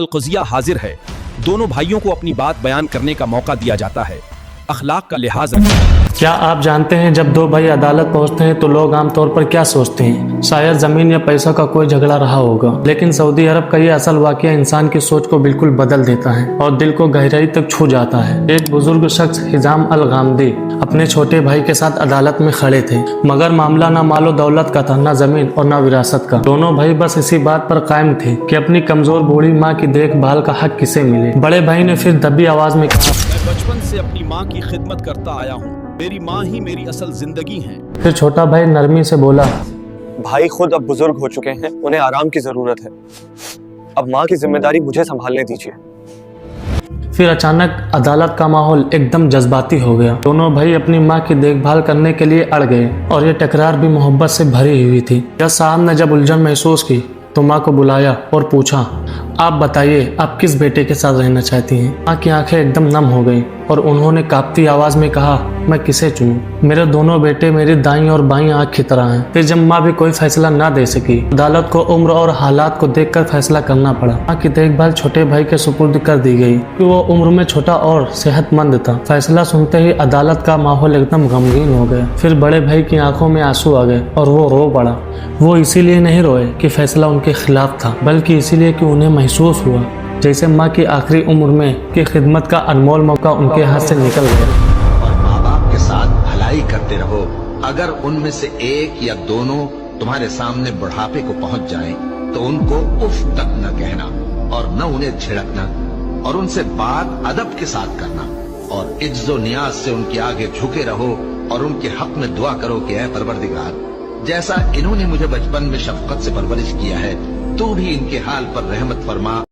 अलक़ज़िया हाजिर है। दोनों भाइयों को अपनी बात बयान करने का मौका दिया जाता है। अखलाक का लिहाज रखें। क्या आप जानते हैं जब दो भाई अदालत पहुंचते हैं तो लोग आमतौर पर क्या सोचते हैं? शायद जमीन या पैसों का कोई झगड़ा रहा होगा, लेकिन सऊदी अरब का ये असल वाकया इंसान की सोच को बिल्कुल बदल देता है और दिल को गहराई तक छू जाता है। एक बुजुर्ग शख्स हिजाम अल गामदी अपने छोटे भाई के साथ अदालत में खड़े थे, मगर मामला न मालो दौलत का था, न जमीन और न विरासत का। दोनों भाई बस इसी बात पर कायम थे कि अपनी कमजोर बूढ़ी माँ की देखभाल का हक किसे मिले। बड़े भाई ने फिर दबी आवाज में कहा, मैं बचपन से अपनी माँ की खिदमत करता आया हूँ। मेरी माँ ही मेरी असल जिंदगी है। फिर छोटा भाई नरमी से बोला, भाई खुद अब बुजुर्ग हो चुके हैं, उन्हें आराम की जरूरत है। अब माँ की जिम्मेदारी मुझे संभालने दीजिए। फिर अचानक अदालत का माहौल एकदम जज्बाती हो गया। दोनों भाई अपनी माँ की देखभाल करने के लिए अड़ गए और ये टकरार भी मोहब्बत से भरी हुई थी। जज साहब ने जब उलझन महसूस की तो माँ को बुलाया और पूछा, आप बताइए आप किस बेटे के साथ रहना चाहती हैं? माँ की आंखें एकदम नम हो गई और उन्होंने कांपती आवाज में कहा, मैं किसे चुनूं? मेरे दोनों बेटे मेरी दाईं और बाईं आंख की तरह हैं। फिर जब माँ भी कोई फैसला ना दे सकी, अदालत को उम्र और हालात को देखकर फैसला करना पड़ा। माँ की देखभाल छोटे भाई के सुपुर्द कर दी गई कि वो उम्र में छोटा और सेहतमंद था। फैसला सुनते ही अदालत का माहौल एकदम गमगीन हो गया। फिर बड़े भाई की आंखों में आंसू आ गए और वो रो पड़ा। वो इसीलिए नहीं रोए कि फैसला उनके खिलाफ था, बल्कि इसीलिए कि उन्हें महसूस हुआ जैसे माँ की आखिरी उम्र में की खिदमत का अनमोल मौका उनके हाथ से निकल गया। और माँ बाप के साथ भलाई करते रहो। अगर उनमें से एक या दोनों तुम्हारे सामने बुढ़ापे को पहुंच जाएं, तो उनको उफ तक न कहना और न उन्हें झिड़कना, और उनसे बात अदब के साथ करना, और इज्जो नियाज से उनके आगे झुके रहो और उनके हक में दुआ करो कि ऐ परवरदिगार, जैसा इन्होंने मुझे बचपन में शफकत से परवरिश किया है, तू भी इनके हाल पर रहमत फरमा।